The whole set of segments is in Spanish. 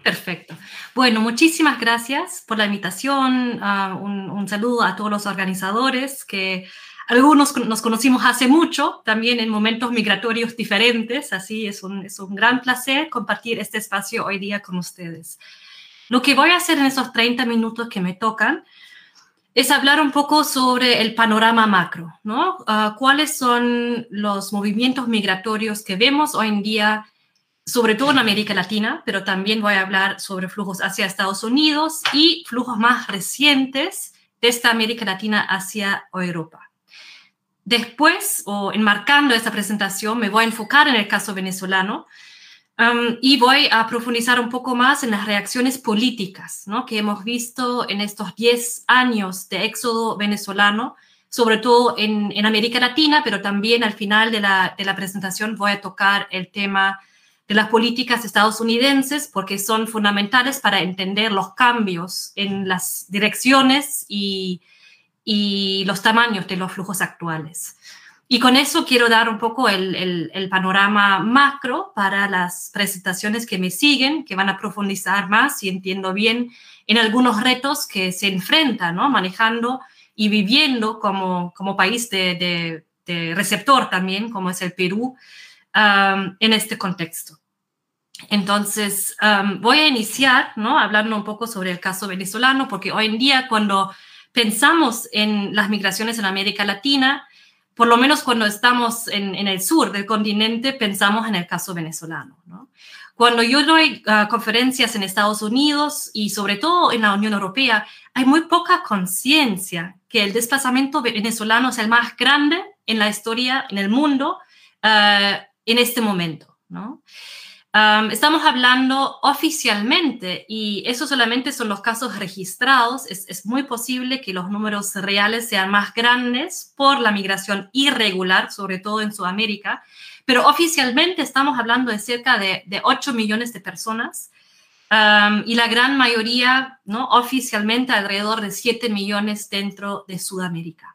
Perfecto. Bueno, muchísimas gracias por la invitación. Un saludo a todos los organizadores, que algunos nos conocimos hace mucho, también en momentos migratorios diferentes. Así es un gran placer compartir este espacio hoy día con ustedes. Lo que voy a hacer en esos 30 minutos que me tocan es hablar un poco sobre el panorama macro, ¿no? ¿Cuáles son los movimientos migratorios que vemos hoy en día, sobre todo en América Latina, pero también voy a hablar sobre flujos hacia Estados Unidos y flujos más recientes desde América Latina hacia Europa? Después, o enmarcando esta presentación, me voy a enfocar en el caso venezolano, y voy a profundizar un poco más en las reacciones políticas, ¿no?, que hemos visto en estos 10 años de éxodo venezolano, sobre todo en América Latina, pero también al final de la presentación voy a tocar el tema de las políticas estadounidenses, porque son fundamentales para entender los cambios en las direcciones y los tamaños de los flujos actuales. Y con eso quiero dar un poco el panorama macro para las presentaciones que me siguen, que van a profundizar más, si entiendo bien, en algunos retos que se enfrentan, ¿no?, manejando y viviendo como país de receptor también, como es el Perú, en este contexto. Entonces, voy a iniciar, ¿no?, hablando un poco sobre el caso venezolano, porque hoy en día cuando pensamos en las migraciones en América Latina, por lo menos cuando estamos en el sur del continente, pensamos en el caso venezolano, ¿no? Cuando yo doy conferencias en Estados Unidos y sobre todo en la Unión Europea, hay muy poca conciencia que el desplazamiento venezolano es el más grande en la historia, en el mundo, en este momento, ¿no? Estamos hablando oficialmente, y eso solamente son los casos registrados. Es muy posible que los números reales sean más grandes por la migración irregular, sobre todo en Sudamérica, pero oficialmente estamos hablando de cerca de 8 millones de personas, y la gran mayoría, ¿no?, oficialmente alrededor de 7 millones dentro de Sudamérica.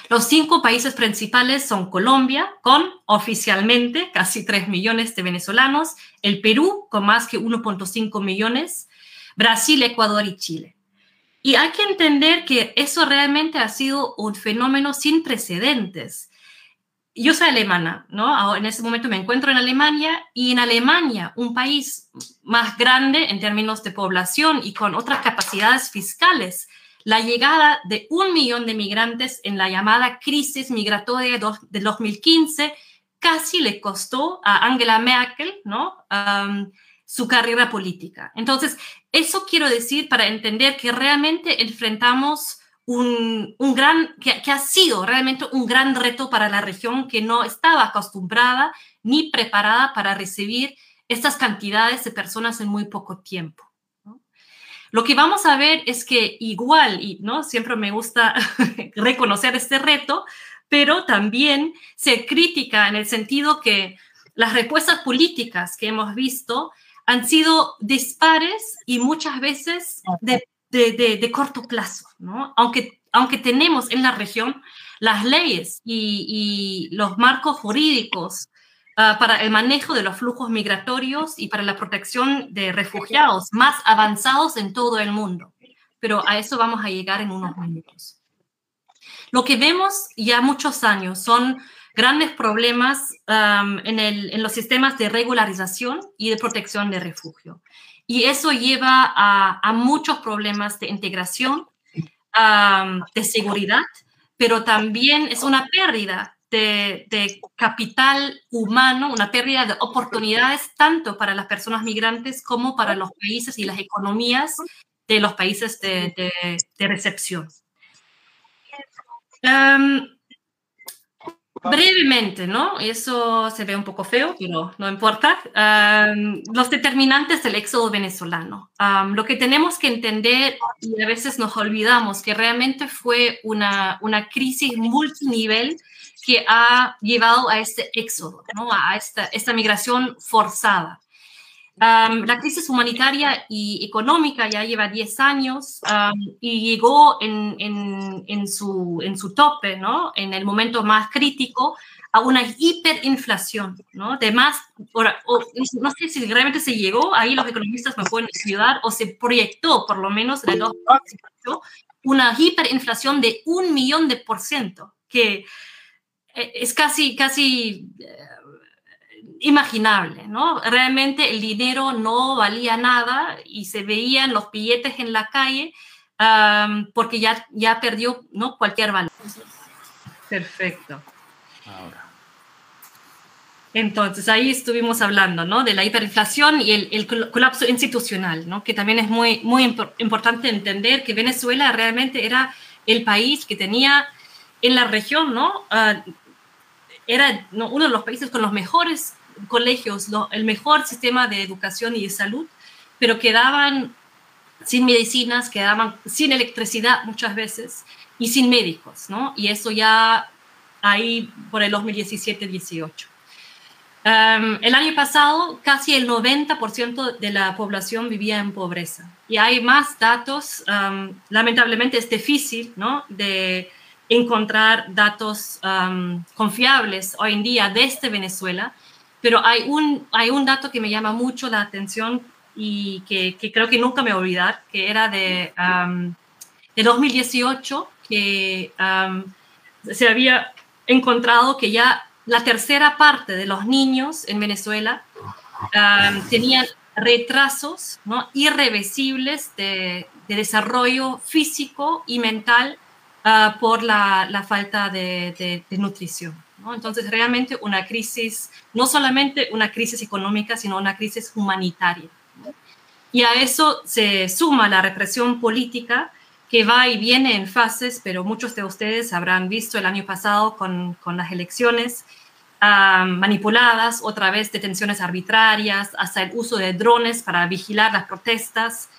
Los 5 países principales son Colombia, con oficialmente casi 3 millones de venezolanos, el Perú, con más que 1.5 millones, Brasil, Ecuador y Chile. Y hay que entender que eso realmente ha sido un fenómeno sin precedentes. Yo soy alemana, ¿no? En ese momento me encuentro en Alemania, y en Alemania, un país más grande en términos de población y con otras capacidades fiscales, la llegada de 1 millón de migrantes en la llamada crisis migratoria de 2015 casi le costó a Angela Merkel, ¿no?, su carrera política. Entonces, eso quiero decir para entender que realmente enfrentamos que ha sido realmente un gran reto para la región, que no estaba acostumbrada ni preparada para recibir estas cantidades de personas en muy poco tiempo. Lo que vamos a ver es que igual, y ¿no?, siempre me gusta reconocer este reto, pero también se critica en el sentido que las respuestas políticas que hemos visto han sido dispares y muchas veces de corto plazo, ¿no? Aunque tenemos en la región las leyes y los marcos jurídicos para el manejo de los flujos migratorios y para la protección de refugiados más avanzados en todo el mundo. Pero a eso vamos a llegar en unos minutos. Lo que vemos ya muchos años son grandes problemas en los sistemas de regularización y de protección de refugio. Y eso lleva a muchos problemas de integración, de seguridad, pero también es una pérdida de capital humano, una pérdida de oportunidades tanto para las personas migrantes como para los países y las economías de los países de recepción. Brevemente, ¿no? Eso se ve un poco feo, pero no importa. Los determinantes del éxodo venezolano. Lo que tenemos que entender, y a veces nos olvidamos, que realmente fue una crisis multinivel que ha llevado a este éxodo, ¿no?, a esta migración forzada. La crisis humanitaria y económica ya lleva 10 años y llegó en su tope, ¿no?, en el momento más crítico, a una hiperinflación, ¿no? De más, no sé si realmente se llegó, ahí los economistas me pueden ayudar, o se proyectó, por lo menos en el 2018, una hiperinflación de 1.000.000%, que es casi imaginable, ¿no? Realmente el dinero no valía nada y se veían los billetes en la calle porque ya perdió, ¿no?, cualquier valor. Perfecto. Ahora. Entonces, ahí estuvimos hablando, ¿no?, de la hiperinflación y el colapso institucional, ¿no?, que también es muy importante entender que Venezuela realmente era el país que tenía en la región, ¿no? Era uno de los países con los mejores colegios, el mejor sistema de educación y de salud, pero quedaban sin medicinas, quedaban sin electricidad muchas veces y sin médicos, ¿no? Y eso ya ahí por el 2017-18. El año pasado, casi el 90% de la población vivía en pobreza. Y hay más datos. Lamentablemente es difícil, ¿no?, de encontrar datos confiables hoy en día desde Venezuela, pero hay un dato que me llama mucho la atención y que creo que nunca me voy a olvidar, que era de 2018, que se había encontrado que ya la tercera parte de los niños en Venezuela tenían retrasos, ¿no?, irreversibles de desarrollo físico y mental por la falta de nutrición, ¿no? Entonces, realmente una crisis, no solamente una crisis económica, sino una crisis humanitaria, ¿no? Y a eso se suma la represión política que va y viene en fases, pero muchos de ustedes habrán visto el año pasado con las elecciones manipuladas, otra vez detenciones arbitrarias, hasta el uso de drones para vigilar las protestas,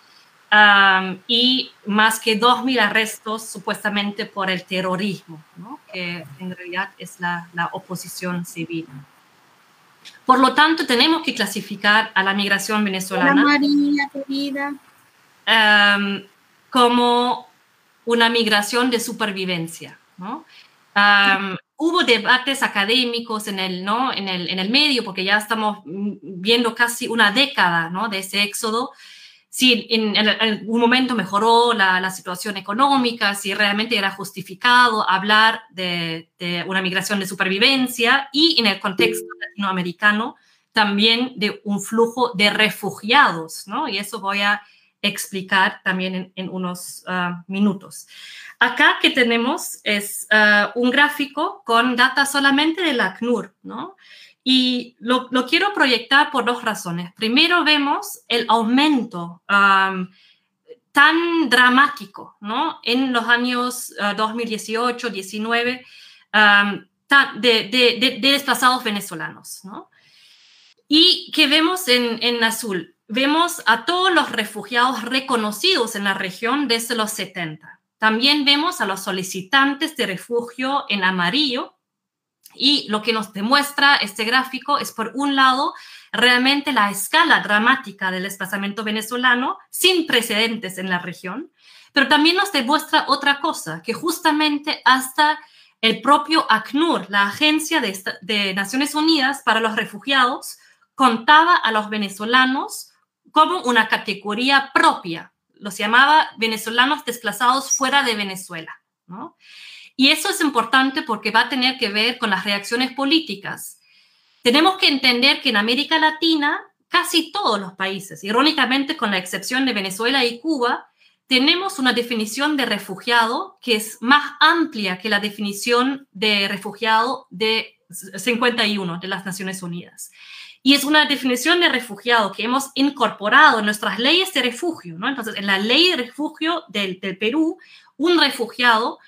y más que 2.000 arrestos supuestamente por el terrorismo, ¿no?, que en realidad es la oposición civil. Por lo tanto, tenemos que clasificar a la migración venezolana. Hola, María, querida. Como una migración de supervivencia, ¿no? Hubo debates académicos en el medio, porque ya estamos viendo casi una década, ¿no?, de ese éxodo. Si en algún momento mejoró la situación económica, si realmente era justificado hablar de una migración de supervivencia, y en el contexto latinoamericano también de un flujo de refugiados, ¿no? Y eso voy a explicar también en unos minutos. Acá que tenemos es un gráfico con data solamente del ACNUR, ¿no? Y lo quiero proyectar por dos razones. Primero, vemos el aumento tan dramático, ¿no?, en los años 2018, 19, de desplazados venezolanos, ¿no? Y que vemos en azul, vemos a todos los refugiados reconocidos en la región desde los 70. También vemos a los solicitantes de refugio en amarillo. Y lo que nos demuestra este gráfico es, por un lado, realmente la escala dramática del desplazamiento venezolano sin precedentes en la región, pero también nos demuestra otra cosa, que justamente hasta el propio ACNUR, la Agencia de Naciones Unidas para los Refugiados, contaba a los venezolanos como una categoría propia. Los llamaba venezolanos desplazados fuera de Venezuela, ¿no? Y eso es importante porque va a tener que ver con las reacciones políticas. Tenemos que entender que en América Latina, casi todos los países, irónicamente con la excepción de Venezuela y Cuba, tenemos una definición de refugiado que es más amplia que la definición de refugiado de 51 de las Naciones Unidas. Y es una definición de refugiado que hemos incorporado en nuestras leyes de refugio, ¿no? Entonces, en la ley de refugio del Perú, un refugiado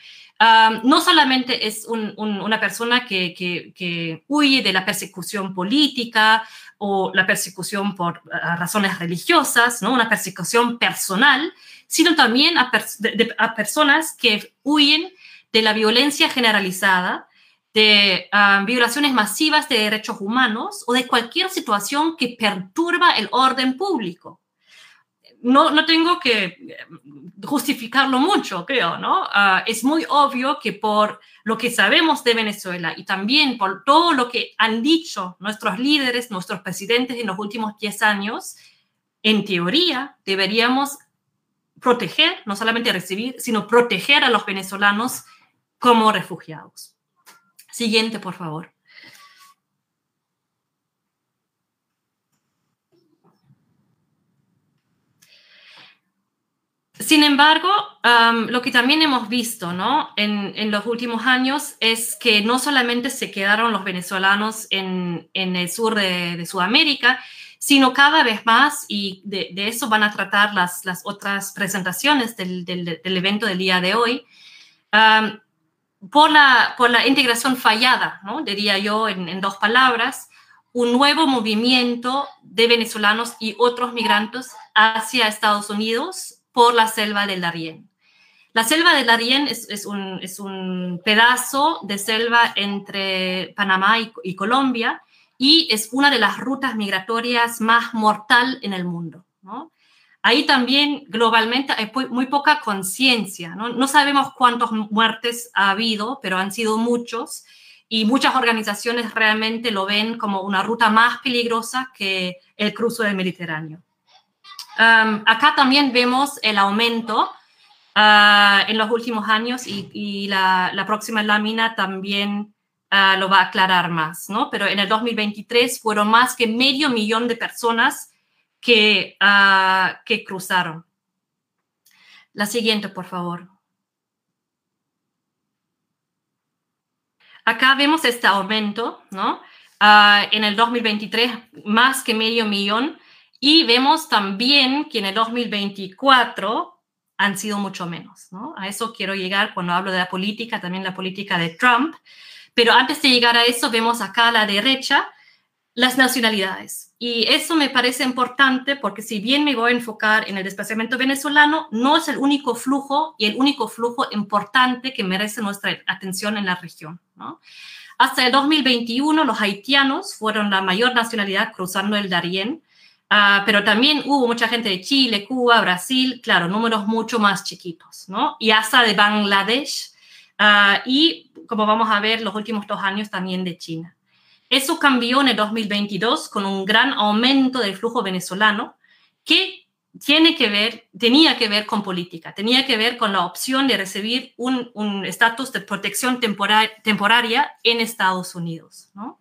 no solamente es una persona que huye de la persecución política o la persecución por razones religiosas, ¿no?, una persecución personal, sino también a personas que huyen de la violencia generalizada, de violaciones masivas de derechos humanos o de cualquier situación que perturba el orden público. no tengo que justificarlo mucho, creo, ¿no? Es muy obvio que por lo que sabemos de Venezuela y también por todo lo que han dicho nuestros líderes, nuestros presidentes en los últimos 10 años, en teoría deberíamos proteger, no solamente recibir, sino proteger a los venezolanos como refugiados. Siguiente, por favor. Sin embargo, lo que también hemos visto, ¿no? en los últimos años es que no solamente se quedaron los venezolanos en el sur de Sudamérica, sino cada vez más, y de eso van a tratar las otras presentaciones del evento del día de hoy, por la integración fallada, ¿no? Diría yo en 2 palabras, un nuevo movimiento de venezolanos y otros migrantes hacia Estados Unidos por la selva del Darién. La selva del Darién es un pedazo de selva entre Panamá y Colombia y es una de las rutas migratorias más mortal en el mundo, ¿no? Ahí también globalmente hay muy poca conciencia, ¿no? No sabemos cuántas muertes ha habido, pero han sido muchos y muchas organizaciones realmente lo ven como una ruta más peligrosa que el cruce del Mediterráneo. Acá también vemos el aumento en los últimos años y la próxima lámina también lo va a aclarar más, ¿no? Pero en el 2023 fueron más que 500.000 de personas que cruzaron. La siguiente, por favor. Acá vemos este aumento, ¿no? En el 2023, más que 500.000, y vemos también que en el 2024 han sido mucho menos, ¿no? A eso quiero llegar cuando hablo de la política, también la política de Trump. Pero antes de llegar a eso, vemos acá a la derecha las nacionalidades. Y eso me parece importante porque si bien me voy a enfocar en el desplazamiento venezolano, no es el único flujo y el único flujo importante que merece nuestra atención en la región, ¿no? Hasta el 2021, los haitianos fueron la mayor nacionalidad cruzando el Darién, pero también hubo mucha gente de Chile, Cuba, Brasil, claro, números mucho más chiquitos, ¿no? Y hasta de Bangladesh y, como vamos a ver, los últimos 2 años también de China. Eso cambió en el 2022 con un gran aumento del flujo venezolano que tenía que ver con política, tenía que ver con la opción de recibir un estatus de protección temporaria en Estados Unidos, ¿no?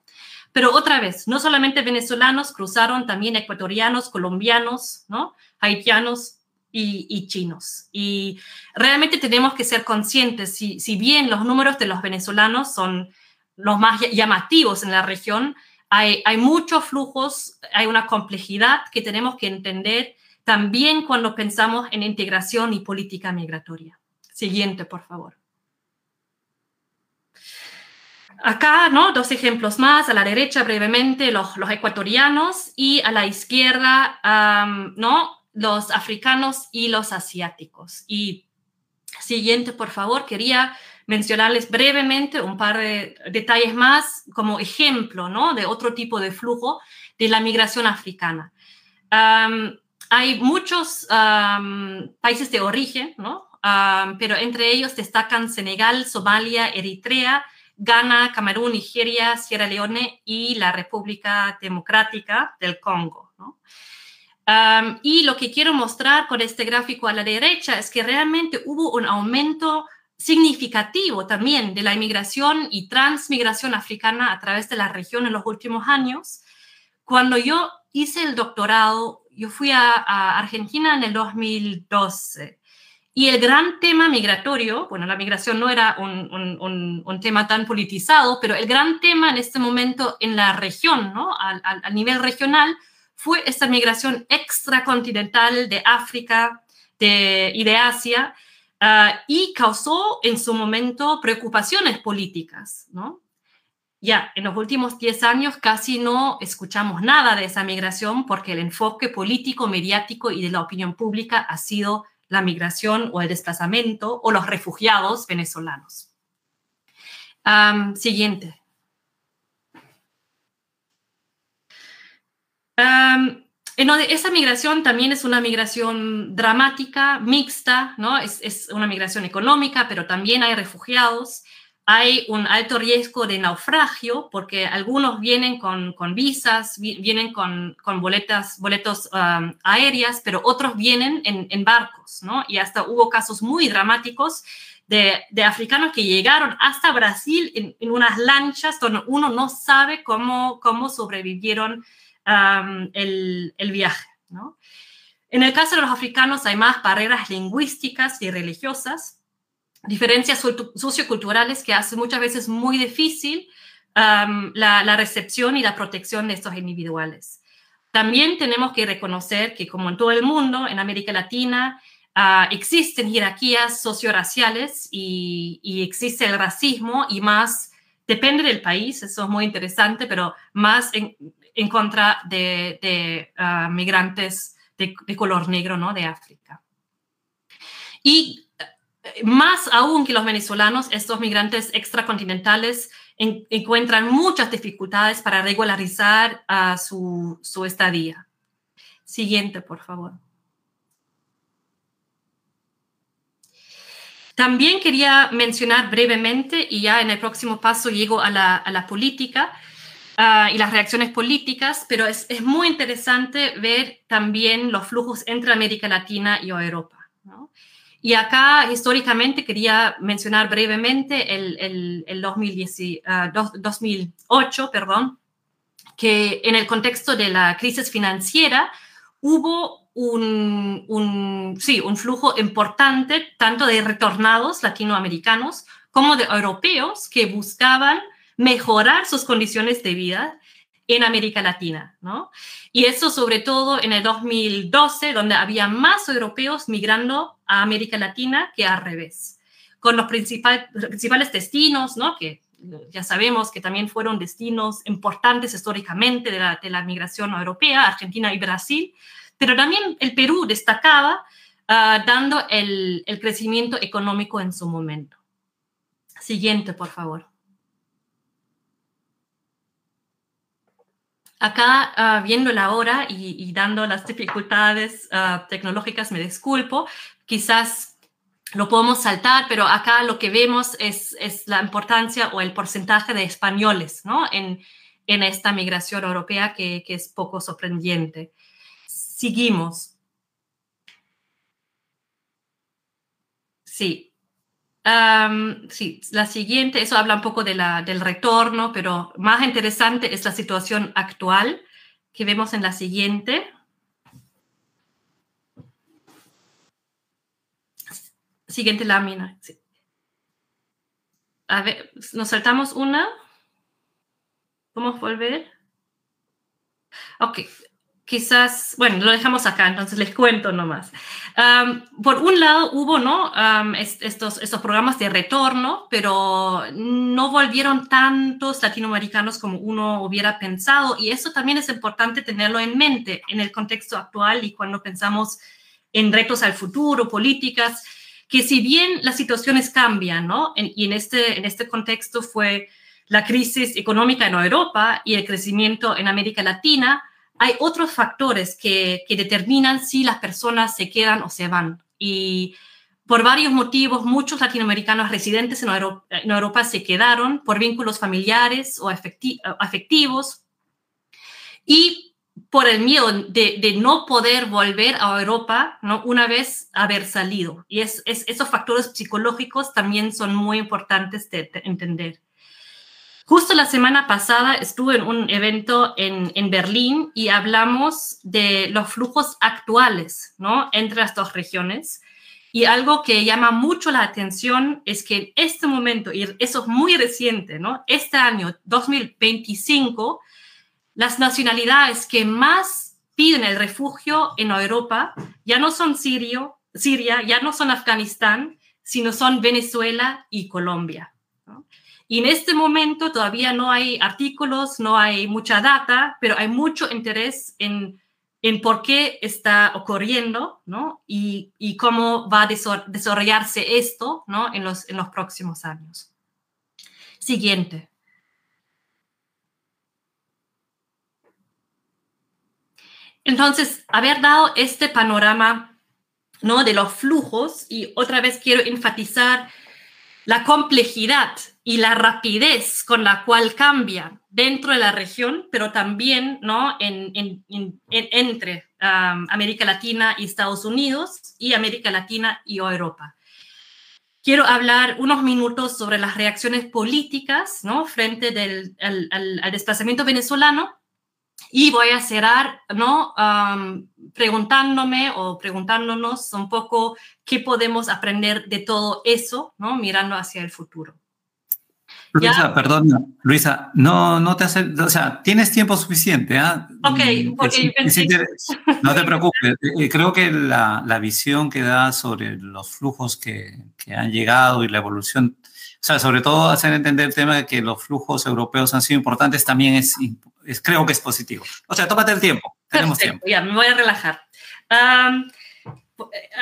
Pero otra vez, no solamente venezolanos, cruzaron también ecuatorianos, colombianos, ¿no? Haitianos y chinos. Y realmente tenemos que ser conscientes, si bien los números de los venezolanos son los más llamativos en la región, hay muchos flujos, hay una complejidad que tenemos que entender también cuando pensamos en integración y política migratoria. Siguiente, por favor. Acá, ¿no? 2 ejemplos más. A la derecha, brevemente, los ecuatorianos y a la izquierda, ¿no? Los africanos y los asiáticos. Y siguiente, por favor, quería mencionarles brevemente un par de detalles más como ejemplo, ¿no? De otro tipo de flujo de la migración africana. Hay muchos países de origen, ¿no? Pero entre ellos destacan Senegal, Somalia, Eritrea, Ghana, Camerún, Nigeria, Sierra Leone y la República Democrática del Congo, ¿no? Y lo que quiero mostrar con este gráfico a la derecha es que realmente hubo un aumento significativo también de la inmigración y transmigración africana a través de la región en los últimos años. Cuando yo hice el doctorado, yo fui a Argentina en el 2012 y el gran tema migratorio, bueno, la migración no era un tema tan politizado, pero el gran tema en este momento en la región, ¿no? Al nivel regional, fue esta migración extracontinental de África y de Asia, y causó en su momento preocupaciones políticas, ¿no? Ya, en los últimos 10 años casi no escuchamos nada de esa migración porque el enfoque político, mediático y de la opinión pública ha sido la migración o el desplazamiento o los refugiados venezolanos. Siguiente. No, esa migración también es una migración dramática, mixta, ¿no? Es una migración económica, pero también hay refugiados. Hay un alto riesgo de naufragio porque algunos vienen con visas, vienen con boletos aéreas, pero otros vienen en barcos, ¿no? Y hasta hubo casos muy dramáticos de africanos que llegaron hasta Brasil en unas lanchas donde uno no sabe cómo sobrevivieron el viaje, ¿no? En el caso de los africanos hay más barreras lingüísticas y religiosas, diferencias socioculturales que hacen muchas veces muy difícil la recepción y la protección de estos individuales. También tenemos que reconocer que, como en todo el mundo, en América Latina, existen jerarquías socioraciales y existe el racismo y más, depende del país, eso es muy interesante, pero más en contra de migrantes de color negro, ¿no? De África. Y más aún que los venezolanos, estos migrantes extracontinentales encuentran muchas dificultades para regularizar su estadía. Siguiente, por favor. También quería mencionar brevemente, y ya en el próximo paso llego a la política y las reacciones políticas, pero es muy interesante ver también los flujos entre América Latina y Europa, ¿no? Y acá, históricamente, quería mencionar brevemente el 2008, perdón, que en el contexto de la crisis financiera hubo un flujo importante tanto de retornados latinoamericanos como de europeos que buscaban mejorar sus condiciones de vida en América Latina, ¿no? Y eso sobre todo en el 2012, donde había más europeos migrando a América Latina que al revés, con los principales destinos, ¿no? Que ya sabemos que también fueron destinos importantes históricamente de la migración europea, Argentina y Brasil, pero también el Perú destacaba dando el crecimiento económico en su momento. Siguiente, por favor. Acá, viendo la hora y dando las dificultades tecnológicas, me disculpo, quizás lo podemos saltar, pero acá lo que vemos es la importancia o el porcentaje de españoles, ¿no? en esta migración europea que es poco sorprendente. Seguimos. Sí. Sí, la siguiente, eso habla un poco del retorno, pero más interesante es la situación actual que vemos en la siguiente. Siguiente lámina. Sí. A ver, nos saltamos una. ¿Podemos volver? Ok. Quizás, bueno, lo dejamos acá, entonces les cuento nomás. Por un lado hubo, ¿no? Estos programas de retorno, pero no volvieron tantos latinoamericanos como uno hubiera pensado, y eso también es importante tenerlo en mente en el contexto actual y cuando pensamos en retos al futuro, políticas, que si bien las situaciones cambian, ¿no? Y en este contexto fue la crisis económica en Europa y el crecimiento en América Latina, hay otros factores que determinan si las personas se quedan o se van. Y por varios motivos, muchos latinoamericanos residentes en Europa se quedaron por vínculos familiares o afectivos y por el miedo de no poder volver a Europa, ¿no? Una vez haber salido. Y esos factores psicológicos también son muy importantes de entender. Justo la semana pasada estuve en un evento en Berlín y hablamos de los flujos actuales, ¿no? Entre las dos regiones. Y algo que llama mucho la atención es que en este momento, y eso es muy reciente, ¿no? Este año 2025, las nacionalidades que más piden el refugio en Europa ya no son Siria, ya no son Afganistán, sino son Venezuela y Colombia, ¿no? Y en este momento todavía no hay artículos, no hay mucha data, pero hay mucho interés en por qué está ocurriendo, ¿no? Y cómo va a desarrollarse esto, ¿no? En los próximos años. Siguiente. Entonces, haber dado este panorama, ¿no?, de los flujos, y otra vez quiero enfatizar la complejidad y la rapidez con la cual cambia dentro de la región, pero también, ¿no?, entre América Latina y Estados Unidos, y América Latina y Europa. Quiero hablar unos minutos sobre las reacciones políticas, ¿no?, frente al desplazamiento venezolano, y voy a cerrar, ¿no?, preguntándonos un poco qué podemos aprender de todo eso, ¿no?, mirando hacia el futuro. Luisa, ¿ya? Perdona, Luisa, no te hace, o sea, tienes tiempo suficiente, ¿ah? Ok, porque no te preocupes. Creo que la visión que da sobre los flujos que han llegado y la evolución, o sea, sobre todo hacer entender el tema de que los flujos europeos han sido importantes, también creo que es positivo. O sea, tómate el tiempo, tenemos tiempo. Ya, me voy a relajar.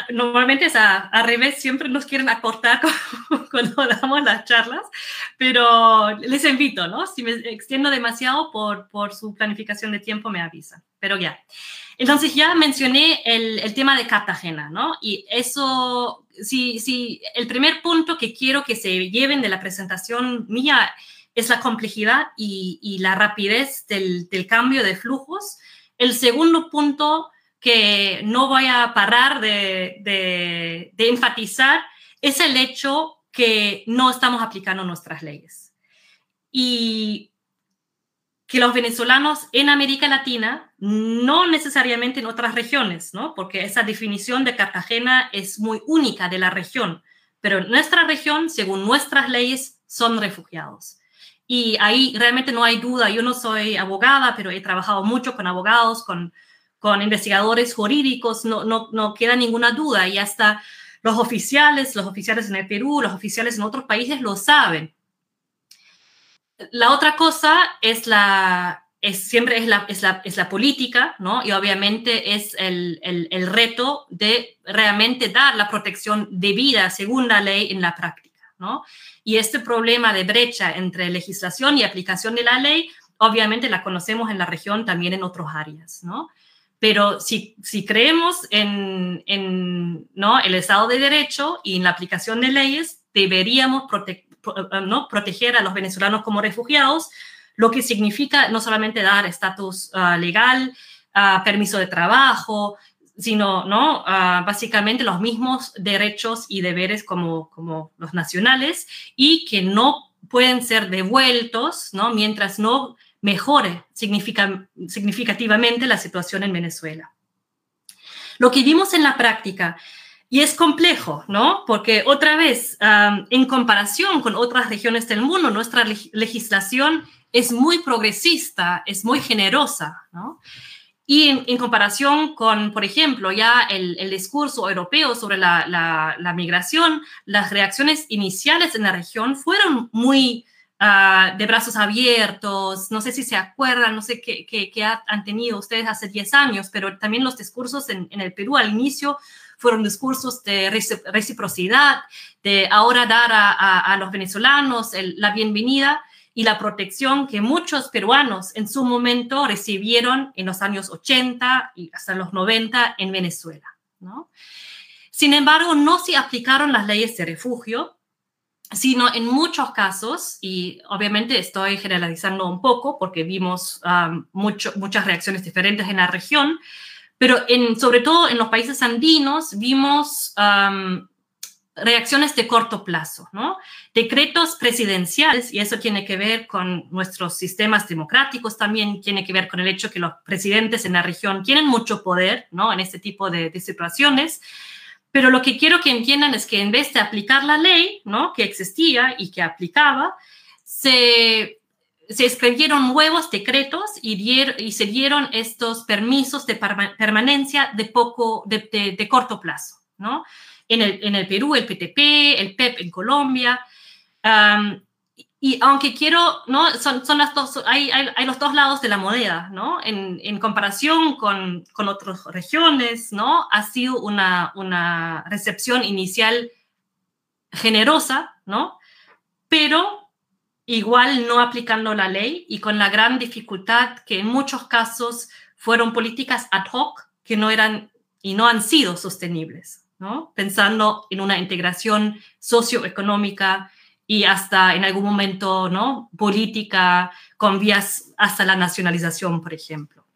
Normalmente es al revés, siempre nos quieren acortar cuando damos las charlas, pero les invito, ¿no? Si me extiendo demasiado por su planificación de tiempo, me avisan. Pero ya. Entonces ya mencioné el tema de Cartagena, ¿no? Y eso, sí, el primer punto que quiero que se lleven de la presentación mía es la complejidad y la rapidez del cambio de flujos. El segundo punto que no voy a parar de enfatizar es el hecho que no estamos aplicando nuestras leyes. Y que los venezolanos en América Latina, no necesariamente en otras regiones, ¿no?, porque esa definición de Cartagena es muy única de la región, pero en nuestra región, según nuestras leyes, son refugiados. Y ahí realmente no hay duda. Yo no soy abogada, pero he trabajado mucho con abogados, con investigadores jurídicos, no queda ninguna duda, y hasta los oficiales en el Perú, los oficiales en otros países lo saben. La otra cosa siempre es la política, ¿no? Y obviamente es el reto de realmente dar la protección debida según la ley en la práctica, ¿no? Y este problema de brecha entre legislación y aplicación de la ley, obviamente la conocemos en la región, también en otras áreas, ¿no? Pero si creemos ¿no?, el Estado de Derecho y en la aplicación de leyes, deberíamos proteger a los venezolanos como refugiados, lo que significa no solamente dar estatus legal, permiso de trabajo, sino, ¿no?, básicamente los mismos derechos y deberes como los nacionales, y que no pueden ser devueltos, ¿no?, mientras no mejore significativamente la situación en Venezuela. Lo que vimos en la práctica, y es complejo, ¿no?, porque otra vez, en comparación con otras regiones del mundo, nuestra legislación es muy progresista, es muy generosa, ¿no? Y en comparación con, por ejemplo, ya el discurso europeo sobre la migración, las reacciones iniciales en la región fueron muy de brazos abiertos. No sé si se acuerdan, no sé qué han tenido ustedes hace 10 años, pero también los discursos en el Perú al inicio fueron discursos de reciprocidad, de ahora dar a los venezolanos la bienvenida y la protección que muchos peruanos en su momento recibieron en los años 80 y hasta los 90 en Venezuela, ¿no? Sin embargo, no se aplicaron las leyes de refugio, sino en muchos casos, y obviamente estoy generalizando un poco porque vimos muchas reacciones diferentes en la región, pero sobre todo en los países andinos vimos reacciones de corto plazo, ¿no? Decretos presidenciales, y eso tiene que ver con nuestros sistemas democráticos, también tiene que ver con el hecho que los presidentes en la región tienen mucho poder, ¿no?, en este tipo de situaciones. Pero lo que quiero que entiendan es que en vez de aplicar la ley, ¿no?, que existía y que aplicaba, se escribieron nuevos decretos y se dieron estos permisos de permanencia de corto plazo, ¿no? En el Perú, el PTP, el PEP en Colombia. Y aunque ¿no?, hay los dos lados de la moneda, ¿no? En comparación con otras regiones, ¿no?, ha sido una recepción inicial generosa, ¿no?, pero igual no aplicando la ley y con la gran dificultad que en muchos casos fueron políticas ad hoc que no eran y no han sido sostenibles, ¿no? Pensando en una integración socioeconómica y hasta en algún momento, ¿no?, política, con vías hasta la nacionalización, por ejemplo.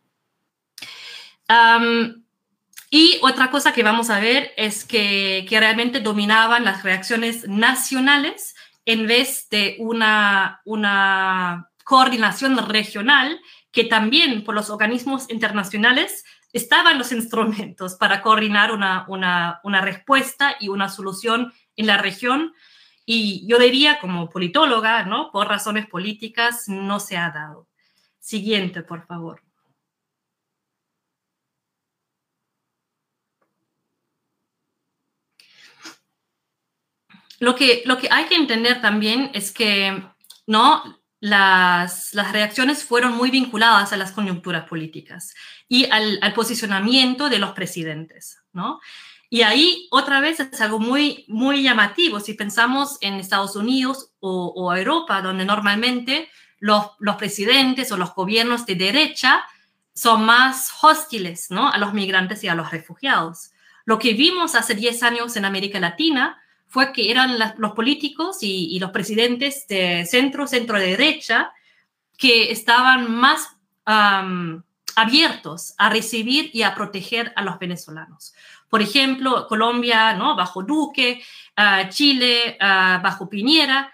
Y otra cosa que vamos a ver es que realmente dominaban las reacciones nacionales en vez de una coordinación regional, que también por los organismos internacionales estaban los instrumentos para coordinar una respuesta y una solución en la región. Y yo diría, como politóloga, ¿no?, por razones políticas no se ha dado. Siguiente, por favor. Lo que hay que entender también es que, ¿no?, las reacciones fueron muy vinculadas a las coyunturas políticas y al posicionamiento de los presidentes, ¿no? Y ahí, otra vez, es algo muy, muy llamativo. Si pensamos en Estados Unidos o Europa, donde normalmente los presidentes o los gobiernos de derecha son más hostiles, ¿no?, a los migrantes y a los refugiados. Lo que vimos hace 10 años en América Latina fue que eran los políticos y los presidentes de centro-derecha que estaban más abiertos a recibir y a proteger a los venezolanos. Por ejemplo, Colombia, ¿no?, bajo Duque, Chile, bajo Piñera,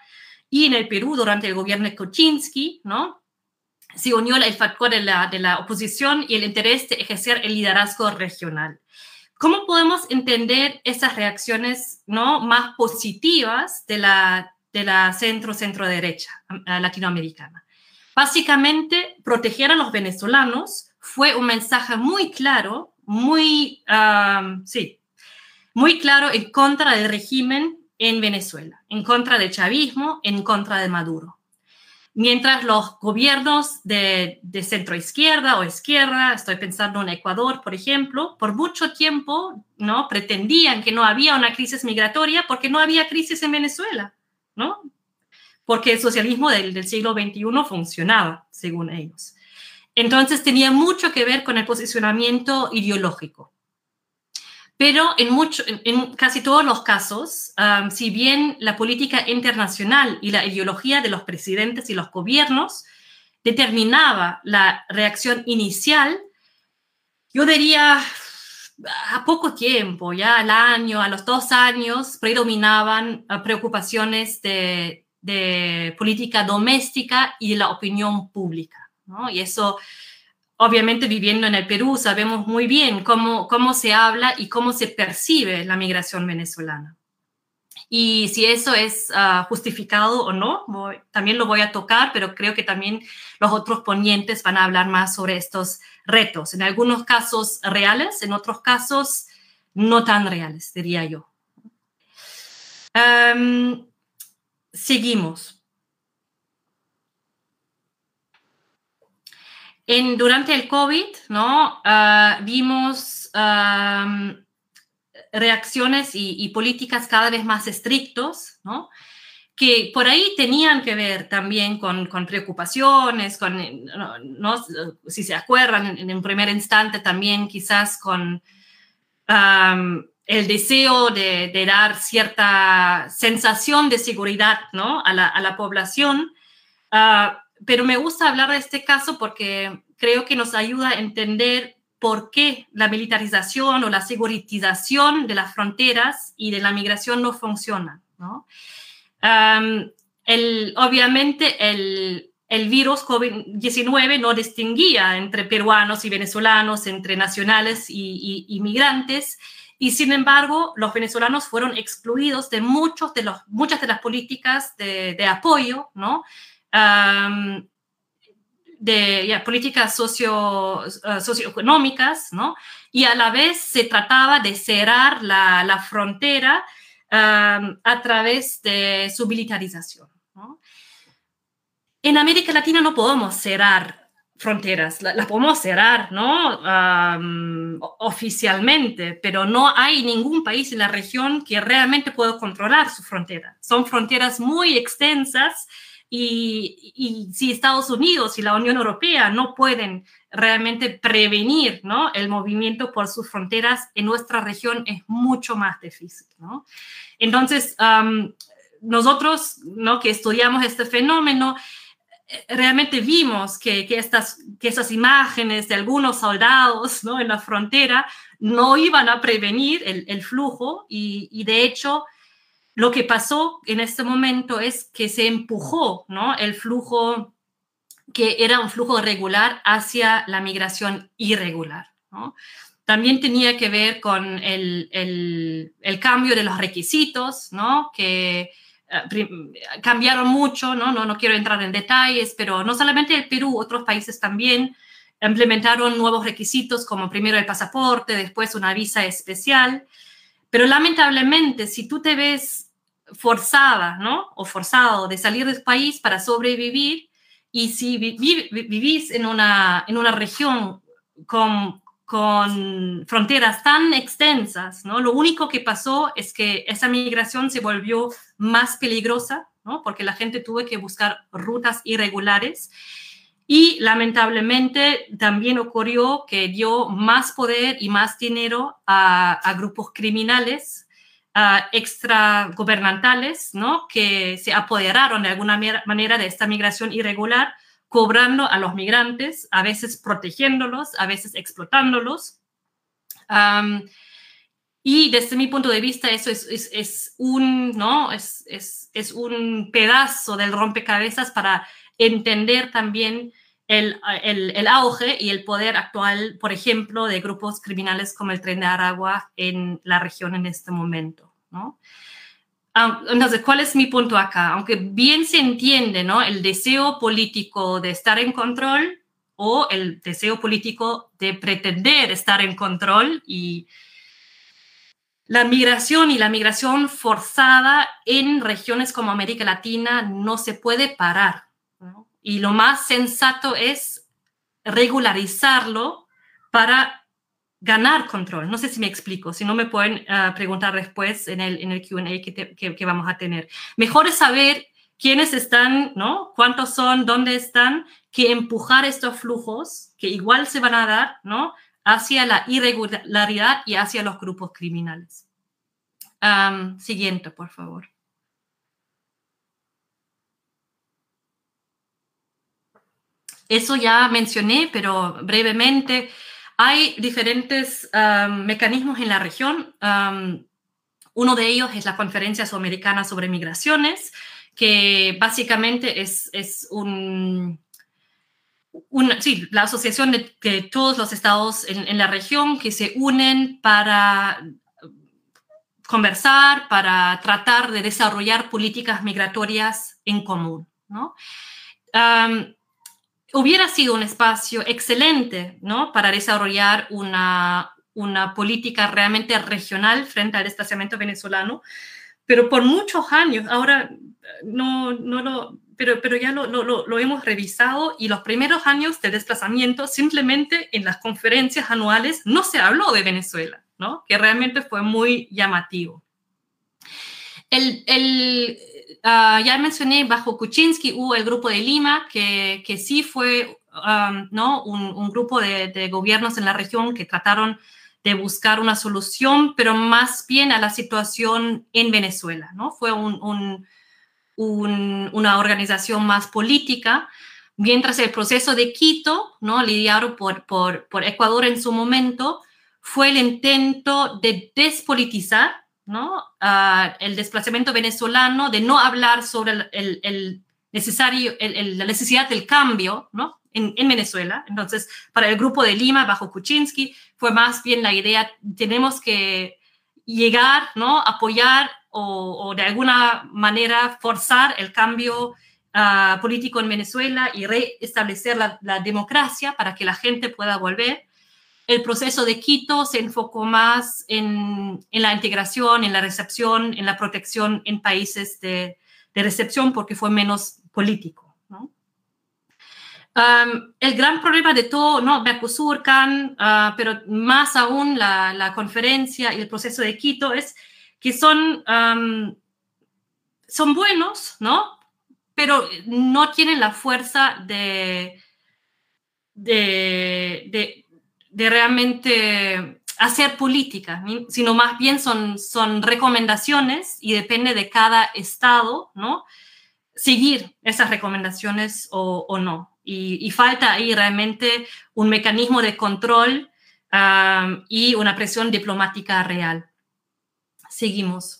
y en el Perú, durante el gobierno de Kuczynski, ¿no?, se unió el factor de la oposición y el interés de ejercer el liderazgo regional. ¿Cómo podemos entender esas reacciones, ¿no?, más positivas de la centro-derecha latinoamericana? Básicamente, proteger a los venezolanos fue un mensaje muy claro, muy claro en contra del régimen en Venezuela, en contra del chavismo, en contra de Maduro. Mientras los gobiernos de centroizquierda o izquierda, estoy pensando en Ecuador, por ejemplo, por mucho tiempo, ¿no?, pretendían que no había una crisis migratoria porque no había crisis en Venezuela, ¿no?, porque el socialismo del siglo XXI funcionaba, según ellos. Entonces tenía mucho que ver con el posicionamiento ideológico. Pero en casi todos los casos, si bien la política internacional y la ideología de los presidentes y los gobiernos determinaba la reacción inicial, yo diría a poco tiempo, ya al año, a los 2 años, predominaban preocupaciones de política doméstica y de la opinión pública, ¿no? Y eso, obviamente, viviendo en el Perú, sabemos muy bien cómo se habla y cómo se percibe la migración venezolana. Y si eso es justificado o no, también lo voy a tocar, pero creo que también los otros ponentes van a hablar más sobre estos retos. En algunos casos reales, en otros casos no tan reales, diría yo. Seguimos. Durante el COVID, ¿no?, vimos reacciones y políticas cada vez más estrictos, ¿no?, que por ahí tenían que ver también con preocupaciones, ¿no?, si se acuerdan, en un primer instante también quizás con el deseo de dar cierta sensación de seguridad, ¿no?, a la población. Pero me gusta hablar de este caso porque creo que nos ayuda a entender por qué la militarización o la seguritización de las fronteras y de la migración no funcionan, ¿no? Obviamente el virus COVID-19 no distinguía entre peruanos y venezolanos, entre nacionales y migrantes, y sin embargo los venezolanos fueron excluidos de muchas de las políticas de apoyo, ¿no?, políticas socioeconómicas, ¿no?, y a la vez se trataba de cerrar la frontera a través de su militarización, ¿no? En América Latina no podemos cerrar fronteras, las podemos cerrar, ¿no?, oficialmente, pero no hay ningún país en la región que realmente pueda controlar su frontera. Son fronteras muy extensas y si Estados Unidos y la Unión Europea no pueden realmente prevenir, ¿no?, el movimiento por sus fronteras, en nuestra región es mucho más difícil, ¿no? Entonces, nosotros, ¿no?, que estudiamos este fenómeno, realmente vimos que estas imágenes de algunos soldados, ¿no?, en la frontera no iban a prevenir el flujo y de hecho lo que pasó en este momento es que se empujó, ¿no?, el flujo que era un flujo regular hacia la migración irregular, ¿no? También tenía que ver con el cambio de los requisitos, ¿no?, que cambiaron mucho, ¿no? No quiero entrar en detalles, pero no solamente el Perú, otros países también implementaron nuevos requisitos, como primero el pasaporte, después una visa especial. Pero lamentablemente, si tú te ves forzada, ¿no?, o forzado de salir del país para sobrevivir, y si vivís en una región con fronteras tan extensas, ¿no?, lo único que pasó es que esa migración se volvió más peligrosa, ¿no?, porque la gente tuvo que buscar rutas irregulares. Y lamentablemente también ocurrió que dio más poder y más dinero a grupos criminales extragubernamentales, ¿no?, que se apoderaron de alguna manera de esta migración irregular, cobrando a los migrantes, a veces protegiéndolos, a veces explotándolos. Y desde mi punto de vista, eso es un pedazo del rompecabezas para entender también el auge y el poder actual, por ejemplo, de grupos criminales como el Tren de Aragua en la región en este momento, ¿no? Entonces, ¿cuál es mi punto acá? Aunque bien se entiende, ¿no?, el deseo político de estar en control o el deseo político de pretender estar en control, y la migración forzada en regiones como América Latina no se puede parar, ¿no? Y lo más sensato es regularizarlo para ganar control. No sé si me explico, si no me pueden preguntar después en el Q&A que vamos a tener. Mejor es saber quiénes están, ¿no?, cuántos son, dónde están, que empujar estos flujos que igual se van a dar, ¿no?, hacia la irregularidad y hacia los grupos criminales. Siguiente, por favor. Eso ya mencioné, pero brevemente, hay diferentes mecanismos en la región. Uno de ellos es la Conferencia Sudamericana sobre Migraciones, que básicamente es la asociación de todos los estados en la región que se unen para conversar, para tratar de desarrollar políticas migratorias en común, ¿no? Hubiera sido un espacio excelente, ¿no?, para desarrollar una política realmente regional frente al desplazamiento venezolano, pero por muchos años, ahora pero ya lo hemos revisado, y los primeros años de desplazamiento, simplemente en las conferencias anuales no se habló de Venezuela, ¿no?, que realmente fue muy llamativo. Ya mencioné, bajo Kuczynski hubo el Grupo de Lima, que sí fue ¿no?, un grupo de gobiernos en la región que trataron de buscar una solución, pero más bien a la situación en Venezuela, ¿no? Fue una organización más política, mientras el proceso de Quito, ¿no?, liderado por Ecuador en su momento, fue el intento de despolitizar, ¿no?, el desplazamiento venezolano, de no hablar sobre la necesidad del cambio, ¿no?, en Venezuela. Entonces, para el Grupo de Lima, bajo Kuczynski, fue más bien la idea: tenemos que llegar, ¿no?, apoyar o de alguna manera forzar el cambio político en Venezuela y reestablecer la democracia para que la gente pueda volver. El proceso de Quito se enfocó más en la integración, en la recepción, en la protección en países de recepción, porque fue menos político, ¿no? El gran problema de todo, ¿no?, Mercosur, CAN, pero más aún la conferencia y el proceso de Quito, es que son buenos, ¿no?, pero no tienen la fuerza de realmente hacer política, sino más bien son recomendaciones y depende de cada estado, ¿no? Seguir esas recomendaciones o no. Y falta ahí realmente un mecanismo de control y una presión diplomática real. Seguimos.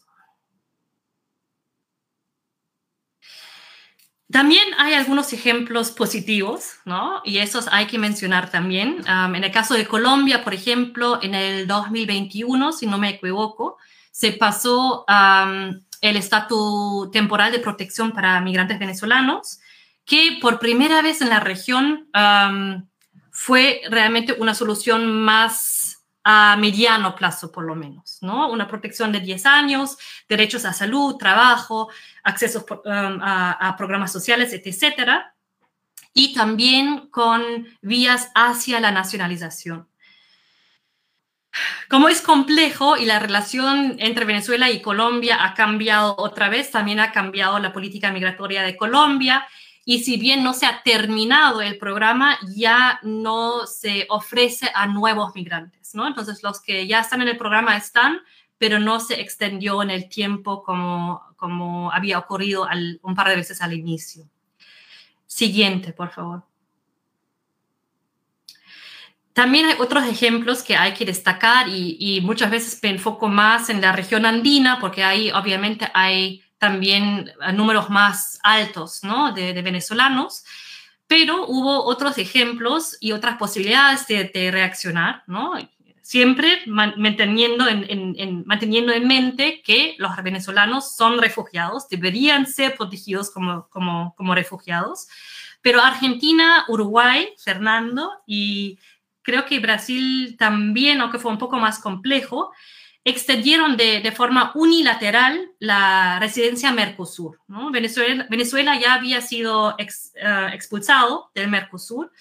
También hay algunos ejemplos positivos, ¿no? Y esos hay que mencionar también. En el caso de Colombia, por ejemplo, en el 2021, si no me equivoco, se pasó el estatus temporal de protección para migrantes venezolanos, que por primera vez en la región fue realmente una solución más a mediano plazo, por lo menos, ¿no? Una protección de 10 años, derechos a salud, trabajo, accesos a programas sociales, etcétera, y también con vías hacia la nacionalización. Como es complejo y la relación entre Venezuela y Colombia ha cambiado otra vez, también ha cambiado la política migratoria de Colombia, y si bien no se ha terminado el programa, ya no se ofrece a nuevos migrantes, ¿no? Entonces, los que ya están en el programa están, pero no se extendió en el tiempo como había ocurrido un par de veces al inicio. Siguiente, por favor. También hay otros ejemplos que hay que destacar y muchas veces me enfoco más en la región andina porque ahí obviamente hay también números más altos, ¿no? de venezolanos, pero hubo otros ejemplos y otras posibilidades de reaccionar, ¿no? Siempre manteniendo en mente que los venezolanos son refugiados, deberían ser protegidos como refugiados, pero Argentina, Uruguay, Fernando, y creo que Brasil también, aunque fue un poco más complejo, extendieron de forma unilateral la residencia Mercosur, ¿no? Venezuela ya había sido expulsado del Mercosur,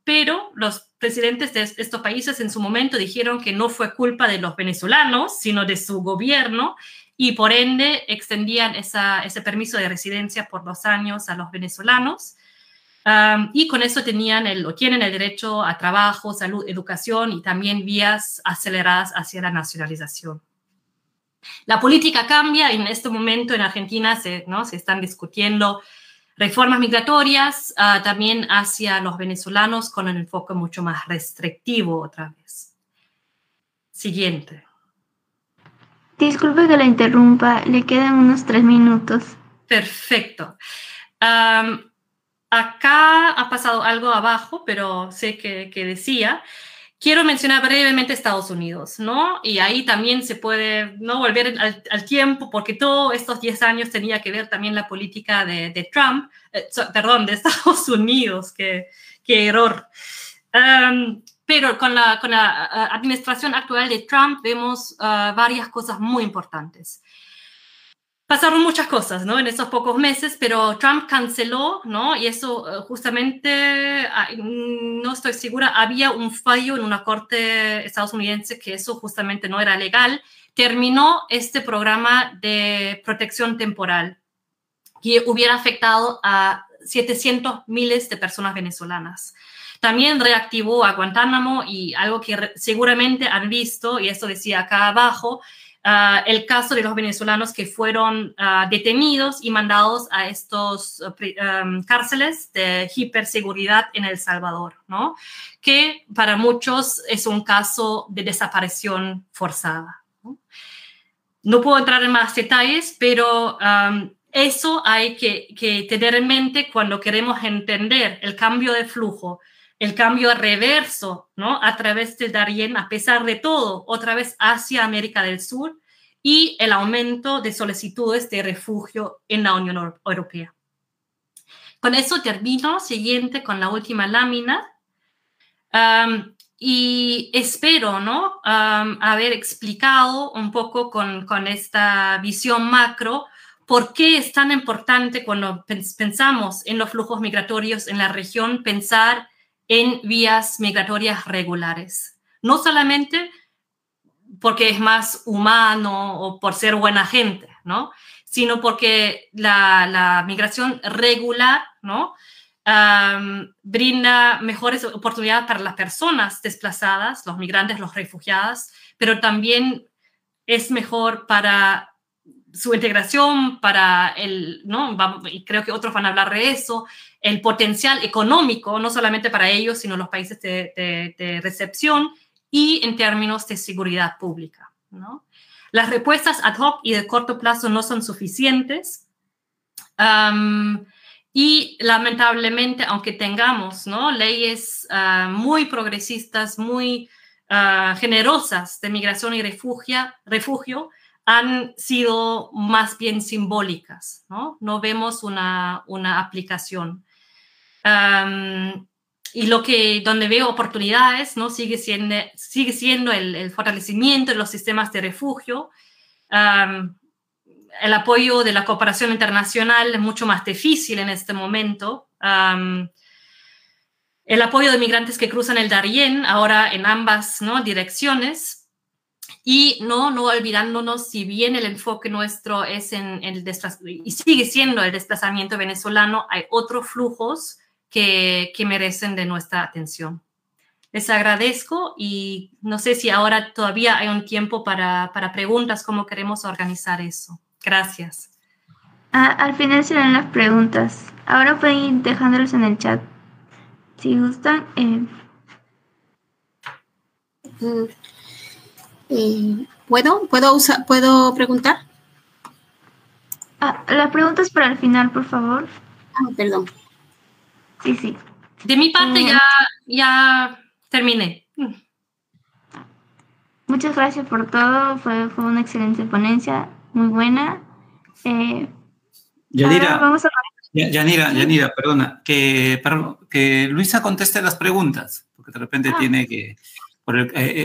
pero los presidentes de estos países en su momento dijeron que no fue culpa de los venezolanos, sino de su gobierno, y por ende extendían ese permiso de residencia por 2 años a los venezolanos. Y con eso tienen el derecho a trabajo, salud, educación y también vías aceleradas hacia la nacionalización. La política cambia. En este momento en Argentina se están discutiendo reformas migratorias también hacia los venezolanos con un enfoque mucho más restrictivo otra vez. Siguiente. Disculpe que la interrumpa, le quedan unos 3 minutos. Perfecto. Acá ha pasado algo abajo, pero sé que decía. Quiero mencionar brevemente Estados Unidos, ¿no? Y ahí también se puede volver al tiempo, porque todos estos 10 años tenía que ver también la política de Trump, de Estados Unidos, qué error. Pero con la administración actual de Trump vemos varias cosas muy importantes. Pasaron muchas cosas, ¿no? En esos pocos meses, pero Trump canceló, ¿no? Y eso justamente, no estoy segura, había un fallo en una corte estadounidense que eso justamente no era legal. Terminó este programa de protección temporal que hubiera afectado a 700,000 de personas venezolanas. También reactivó a Guantánamo y algo que seguramente han visto, y esto decía acá abajo, el caso de los venezolanos que fueron detenidos y mandados a estos cárceles de hiperseguridad en El Salvador, ¿no? Que para muchos es un caso de desaparición forzada, ¿no? No puedo entrar en más detalles, pero eso hay que tener en mente cuando queremos entender el cambio de flujo, el cambio reverso, ¿no? A través del Darién, a pesar de todo, otra vez hacia América del Sur, y el aumento de solicitudes de refugio en la Unión Europea. Con eso termino, siguiente, con la última lámina. Y espero, ¿no? Haber explicado un poco con esta visión macro por qué es tan importante cuando pensamos en los flujos migratorios en la región, pensar en vías migratorias regulares. No solamente porque es más humano o por ser buena gente, ¿no? sino porque la migración regular, ¿no? Brinda mejores oportunidades para las personas desplazadas, los migrantes, los refugiados, pero también es mejor para su integración, para ¿no? Y creo que otros van a hablar de eso, el potencial económico, no solamente para ellos, sino los países de recepción y en términos de seguridad pública, ¿no? Las respuestas ad hoc y de corto plazo no son suficientes. Y lamentablemente, aunque tengamos, ¿no?, leyes muy progresistas, muy generosas de migración y refugio, han sido más bien simbólicas, ¿no? No vemos una aplicación. Y donde veo oportunidades, ¿no?, sigue siendo el fortalecimiento de los sistemas de refugio. El apoyo de la cooperación internacional es mucho más difícil en este momento. El apoyo de migrantes que cruzan el Darién, ahora en ambas, ¿no?, direcciones. Y no olvidándonos, si bien el enfoque nuestro es en el desplazamiento, y sigue siendo el desplazamiento venezolano, hay otros flujos que merecen de nuestra atención. Les agradezco y no sé si ahora todavía hay un tiempo para preguntas, cómo queremos organizar eso. Gracias. Al final serán las preguntas. Ahora pueden ir dejándolos en el chat. Si gustan. ¿Puedo preguntar? Las preguntas para el final, por favor. Perdón. Sí. De mi parte ya terminé. Muchas gracias por todo. Fue una excelente ponencia, muy buena. Yanira, vamos a... Yanira, perdona, que Luisa conteste las preguntas, porque de repente tiene que...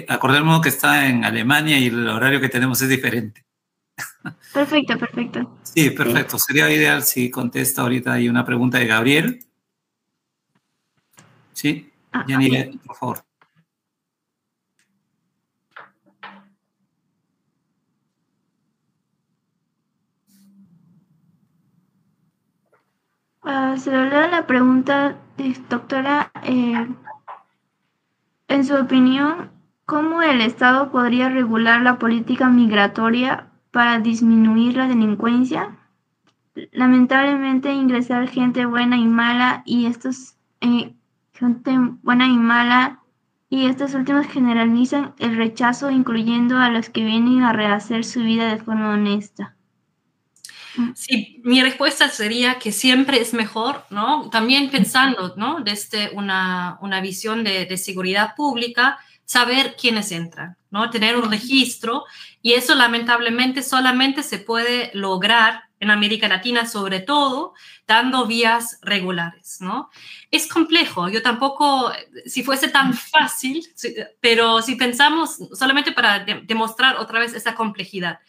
acordémonos que está en Alemania y el horario que tenemos es diferente. Perfecto. Sí, perfecto. Sí. Sería ideal si contesta ahorita. Hay una pregunta de Gabriel. Sí, Yanira, por favor. Se le leo la pregunta, doctora. En su opinión, ¿cómo el Estado podría regular la política migratoria para disminuir la delincuencia? Lamentablemente, ingresar gente buena y mala y estos últimos generalizan el rechazo, incluyendo a los que vienen a rehacer su vida de forma honesta. Sí, mi respuesta sería que siempre es mejor, ¿no? También pensando, ¿no?, desde una visión de seguridad pública, saber quiénes entran, ¿no? Tener un registro, y eso lamentablemente solamente se puede lograr en América Latina, sobre todo dando vías regulares, ¿no? Es complejo, yo tampoco, si fuese tan fácil, pero si pensamos, solamente para demostrar otra vez esa complejidad,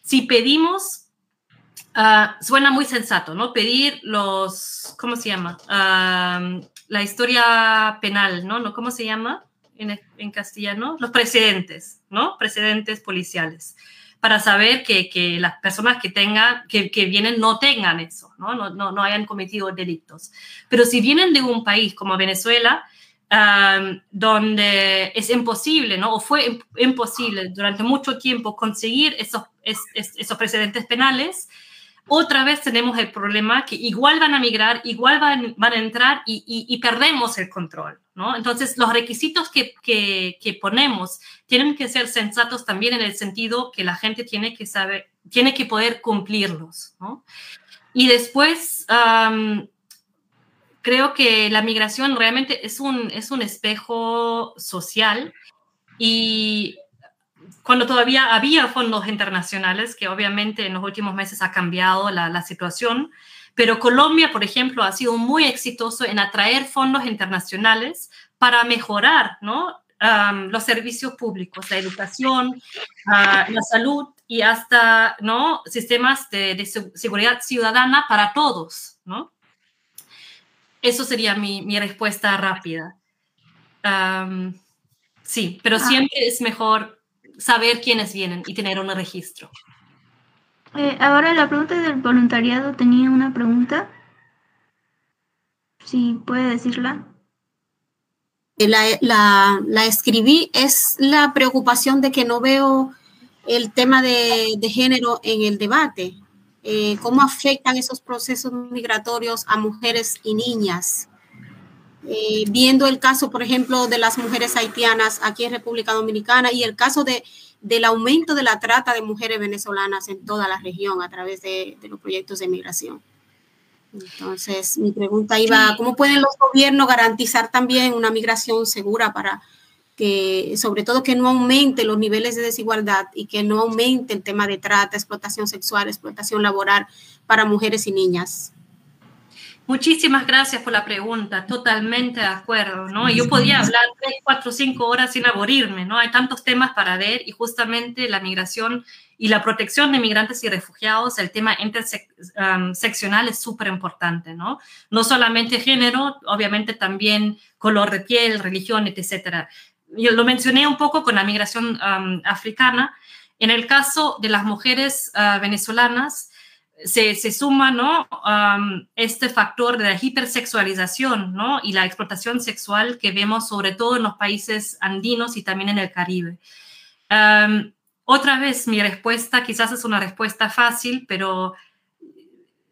si pedimos... suena muy sensato, ¿no? Pedir ¿cómo se llama? La historia penal, ¿no? ¿Cómo se llama en castellano? Los precedentes, ¿no? Precedentes policiales, para saber que las personas que vienen no tengan eso, ¿no? No hayan cometido delitos. Pero si vienen de un país como Venezuela, donde es imposible, ¿no?, o fue imposible durante mucho tiempo conseguir esos precedentes penales, otra vez tenemos el problema que igual van a migrar, igual van a entrar y perdemos el control, ¿no? Entonces, los requisitos que ponemos tienen que ser sensatos también en el sentido que la gente tiene que poder cumplirlos, ¿no? Y después, creo que la migración realmente es un espejo social, y cuando todavía había fondos internacionales, que obviamente en los últimos meses ha cambiado la situación, pero Colombia, por ejemplo, ha sido muy exitoso en atraer fondos internacionales para mejorar, ¿no?, los servicios públicos, la educación, la salud y hasta, ¿no?, sistemas de seguridad ciudadana para todos, ¿no? Eso sería mi respuesta rápida. Sí, pero siempre es mejor saber quiénes vienen y tener un registro. Ahora la pregunta del voluntariado, tenía una pregunta. Si puede decirla. La escribí, es la preocupación de que no veo el tema de género en el debate. ¿Cómo afectan esos procesos migratorios a mujeres y niñas? Viendo el caso, por ejemplo, de las mujeres haitianas aquí en República Dominicana y el caso del aumento de la trata de mujeres venezolanas en toda la región a través de los proyectos de migración. Entonces, mi pregunta iba, ¿cómo pueden los gobiernos garantizar también una migración segura para que, sobre todo, que no aumente los niveles de desigualdad y que no aumente el tema de trata, explotación sexual, explotación laboral para mujeres y niñas? Muchísimas gracias por la pregunta, totalmente de acuerdo, ¿no? Yo podía hablar 3, 4, 5 horas sin aburrirme, ¿no? Hay tantos temas para ver y justamente la migración y la protección de migrantes y refugiados, el tema interseccional es súper importante, ¿no? No solamente género, obviamente también color de piel, religión, etcétera. Yo lo mencioné un poco con la migración africana. En el caso de las mujeres venezolanas, se suma, ¿no? Este factor de la hipersexualización, ¿no? Y la explotación sexual que vemos sobre todo en los países andinos y también en el Caribe. Otra vez, mi respuesta quizás es una respuesta fácil, pero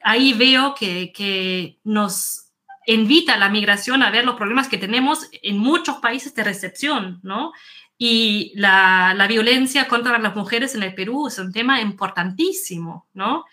ahí veo que nos invita a la migración a ver los problemas que tenemos en muchos países de recepción, ¿no? Y la violencia contra las mujeres en el Perú es un tema importantísimo, ¿no?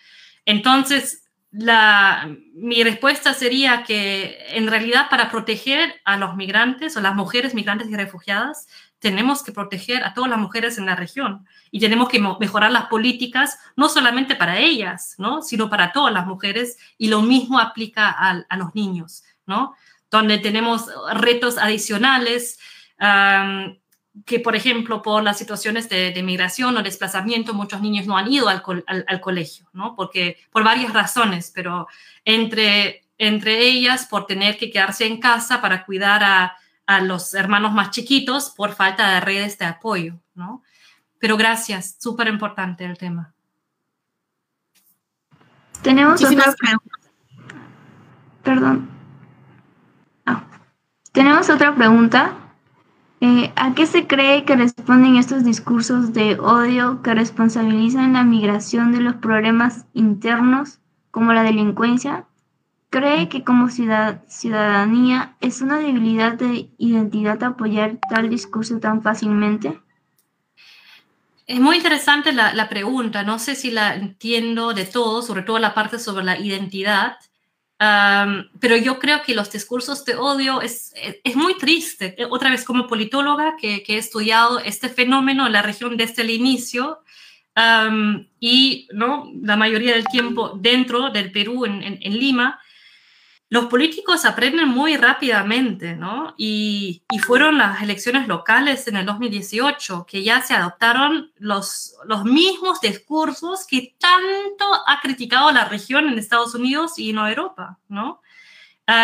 Entonces, mi respuesta sería que en realidad para proteger a los migrantes o las mujeres migrantes y refugiadas, tenemos que proteger a todas las mujeres en la región y tenemos que mejorar las políticas, no solamente para ellas, ¿no? Sino para todas las mujeres, y lo mismo aplica a los niños, ¿no? Donde tenemos retos adicionales, que, por ejemplo, por las situaciones de migración o desplazamiento, muchos niños no han ido al colegio, ¿no? Porque, por varias razones, pero entre ellas por tener que quedarse en casa para cuidar a los hermanos más chiquitos por falta de redes de apoyo, ¿no? Pero gracias, súper importante el tema. Tenemos otra pregunta. Perdón. Tenemos otra pregunta. ¿A qué se cree que responden estos discursos de odio que responsabilizan la migración de los problemas internos como la delincuencia? ¿Cree que como ciudadanía es una debilidad de identidad apoyar tal discurso tan fácilmente? Es muy interesante la pregunta. No sé si la entiendo de todo, sobre todo la parte sobre la identidad. Pero yo creo que los discursos de odio es muy triste. Otra vez, como politóloga que he estudiado este fenómeno en la región desde el inicio, y ¿no? La mayoría del tiempo dentro del Perú, en Lima, los políticos aprenden muy rápidamente, ¿no? Y fueron las elecciones locales en el 2018 que ya se adoptaron los mismos discursos que tanto ha criticado la región en Estados Unidos y en Europa, ¿no?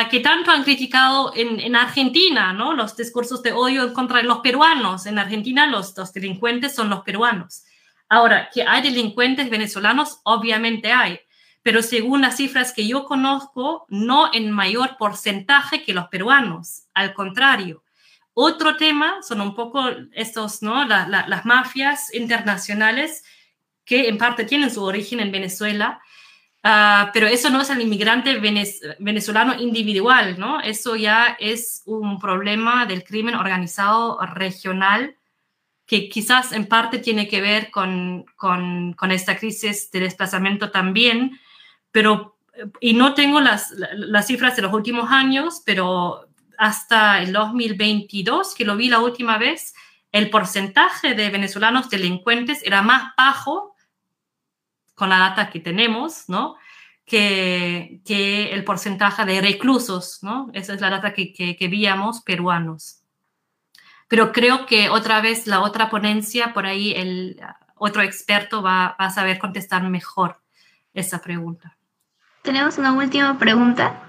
Que tanto han criticado en Argentina, ¿no? Los discursos de odio en contra de los peruanos. En Argentina los delincuentes son los peruanos. Ahora, que hay delincuentes venezolanos, obviamente hay, pero según las cifras que yo conozco, no en mayor porcentaje que los peruanos, al contrario. Otro tema son un poco estos, ¿no? Las mafias internacionales que en parte tienen su origen en Venezuela, pero eso no es el inmigrante venezolano individual, ¿no? Eso ya es un problema del crimen organizado regional que quizás en parte tiene que ver con esta crisis de desplazamiento también, pero, y no tengo las cifras de los últimos años, pero hasta el 2022, que lo vi la última vez, el porcentaje de venezolanos delincuentes era más bajo, con la data que tenemos, ¿no? que el porcentaje de reclusos, ¿no? Esa es la data que víamos, peruanos. Pero creo que otra vez la otra ponencia, por ahí el otro experto va a saber contestar mejor esa pregunta. Tenemos una última pregunta.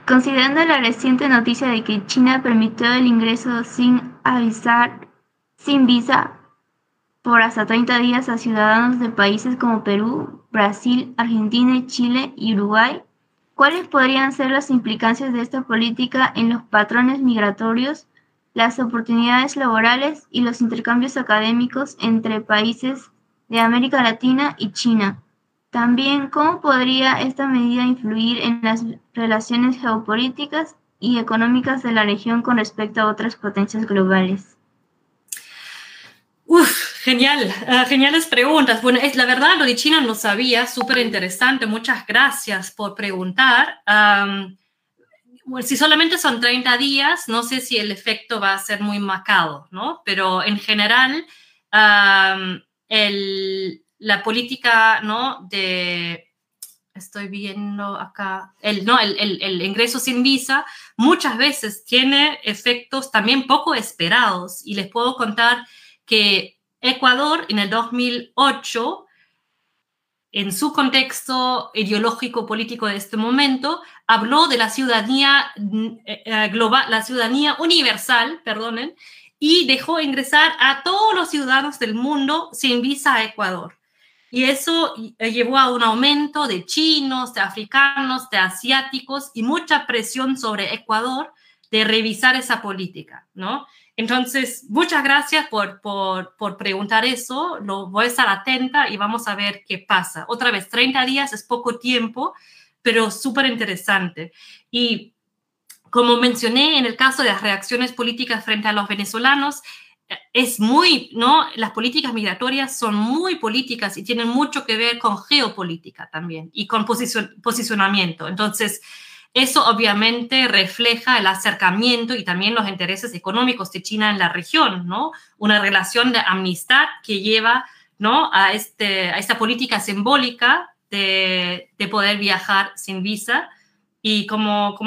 Considerando la reciente noticia de que China permitió el ingreso sin avisar, sin visa, por hasta 30 días a ciudadanos de países como Perú, Brasil, Argentina, Chile y Uruguay. ¿Cuáles podrían ser las implicancias de esta política en los patrones migratorios, las oportunidades laborales y los intercambios académicos entre países de América Latina y China? También, ¿cómo podría esta medida influir en las relaciones geopolíticas y económicas de la región con respecto a otras potencias globales? Genial, geniales preguntas. Bueno, la verdad, lo de China no sabía, súper interesante. Muchas gracias por preguntar. Bueno, si solamente son 30 días, no sé si el efecto va a ser muy marcado, ¿no? Pero en general, la política, ¿no? Estoy viendo acá, el ingreso sin visa muchas veces tiene efectos también poco esperados. Y les puedo contar que Ecuador en el 2008, en su contexto ideológico político de este momento, habló de la ciudadanía global, la ciudadanía universal, perdonen, y dejó ingresar a todos los ciudadanos del mundo sin visa a Ecuador. Y eso llevó a un aumento de chinos, de africanos, de asiáticos y mucha presión sobre Ecuador de revisar esa política, ¿no? Entonces, muchas gracias por preguntar eso. Lo voy a estar atenta y vamos a ver qué pasa. Otra vez, 30 días es poco tiempo, pero súper interesante. Y como mencioné en el caso de las reacciones políticas frente a los venezolanos, es muy, ¿no? Las políticas migratorias son muy políticas y tienen mucho que ver con geopolítica también y con posicionamiento. Entonces, eso obviamente refleja el acercamiento y también los intereses económicos de China en la región, ¿no? Una relación de amistad que lleva, ¿no? a esta política simbólica de poder viajar sin visa. Y como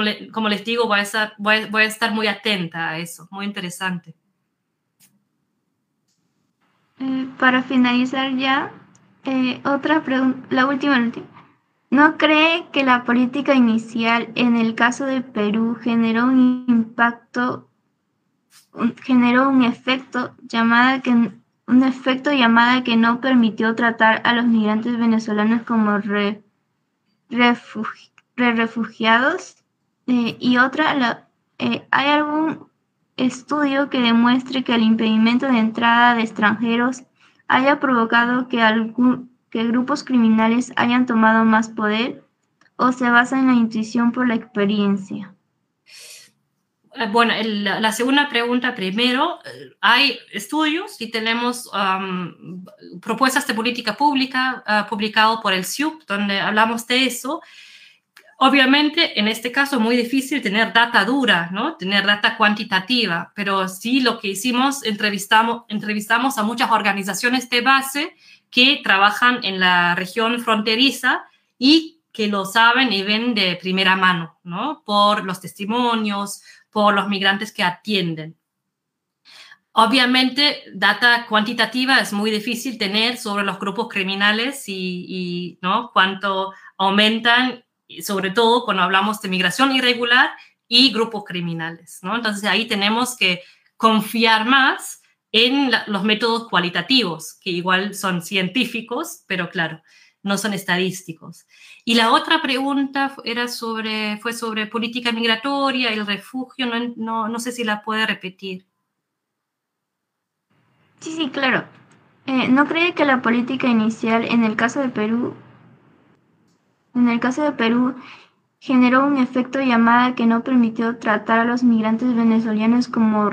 les digo, voy a estar muy atenta a eso, muy interesante. Para finalizar ya, otra pregunta, la última. ¿No cree que la política inicial en el caso de Perú generó un efecto llamada que no permitió tratar a los migrantes venezolanos como refugiados? Y otra, ¿hay algún estudio que demuestre que el impedimento de entrada de extranjeros haya provocado que grupos criminales hayan tomado más poder, o se basa en la intuición por la experiencia? Bueno, la segunda pregunta primero. Hay estudios y tenemos propuestas de política pública publicado por el CIUP, donde hablamos de eso. Obviamente, en este caso es muy difícil tener data dura, ¿no? Tener data cuantitativa, pero sí lo que hicimos, entrevistamos a muchas organizaciones de base que trabajan en la región fronteriza y que lo saben y ven de primera mano, ¿no? Por los testimonios, por los migrantes que atienden. Obviamente, data cuantitativa es muy difícil tener sobre los grupos criminales y ¿no? Cuánto aumentan, sobre todo cuando hablamos de migración irregular y grupos criminales, ¿no? Entonces, ahí tenemos que confiar más en los métodos cualitativos, que igual son científicos, pero claro, no son estadísticos. Y la otra pregunta fue sobre política migratoria, el refugio, no sé si la puede repetir. Sí, claro. ¿No cree que la política inicial en el caso de Perú generó un efecto llamada que no permitió tratar a los migrantes venezolanos como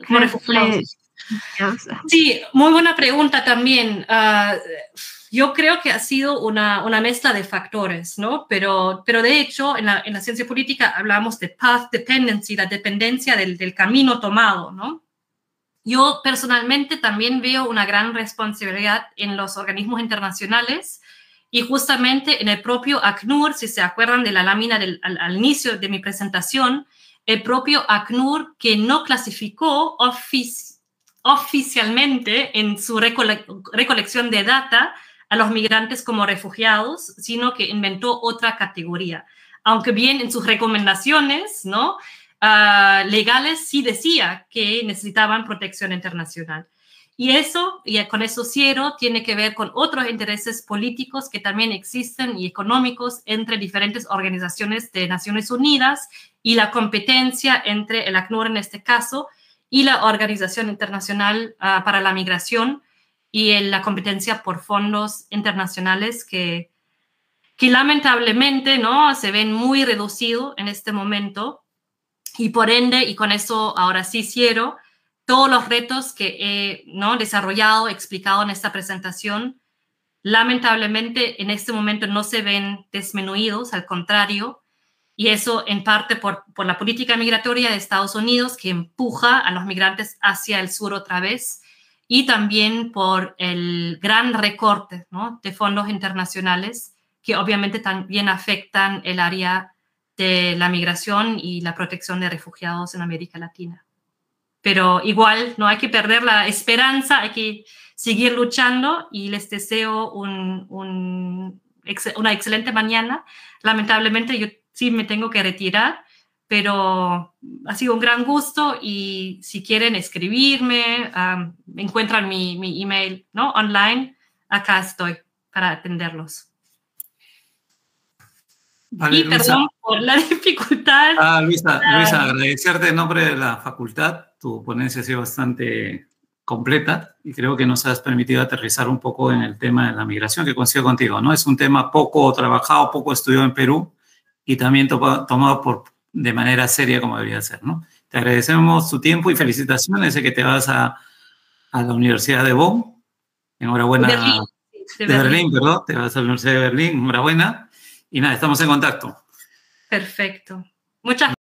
refugiados? Sí, muy buena pregunta también. Yo creo que ha sido una mezcla de factores, ¿no? Pero de hecho, en la ciencia política hablamos de path dependency, la dependencia del camino tomado, ¿no? Yo personalmente también veo una gran responsabilidad en los organismos internacionales y justamente en el propio ACNUR, si se acuerdan de la lámina al inicio de mi presentación, el propio ACNUR que no clasificó oficialmente en su recolección de data a los migrantes como refugiados, sino que inventó otra categoría. Aunque bien en sus recomendaciones, ¿no? Legales sí decía que necesitaban protección internacional. Y con eso cierro, tiene que ver con otros intereses políticos que también existen y económicos entre diferentes organizaciones de Naciones Unidas y la competencia entre el ACNUR en este caso y la Organización Internacional para la Migración y la competencia por fondos internacionales que lamentablemente, ¿no?, se ven muy reducidos en este momento. Y por ende, y con eso ahora sí cierro, todos los retos que he, ¿no?, desarrollado, explicado en esta presentación, lamentablemente en este momento no se ven disminuidos, al contrario, y eso en parte por la política migratoria de Estados Unidos, que empuja a los migrantes hacia el sur otra vez, y también por el gran recorte, ¿no?, de fondos internacionales, que obviamente también afectan el área de la migración y la protección de refugiados en América Latina. Pero igual no hay que perder la esperanza, hay que seguir luchando y les deseo una excelente mañana. Lamentablemente yo sí me tengo que retirar, pero ha sido un gran gusto y si quieren escribirme, encuentran mi email, ¿no?, online, acá estoy para atenderlos. Vale, y Luisa, perdón por la dificultad. Luisa, agradecerte en nombre de la facultad. Tu ponencia ha sido bastante completa y creo que nos has permitido aterrizar un poco en el tema de la migración, que coincido contigo, ¿no? Es un tema poco trabajado, poco estudiado en Perú y también tomado de manera seria como debería ser, ¿no? Te agradecemos tu tiempo y felicitaciones. Sé que te vas a la Universidad de Bonn. Enhorabuena. De Berlín, perdón. Te vas a la Universidad de Berlín. Enhorabuena. Y nada, estamos en contacto. Perfecto. Muchas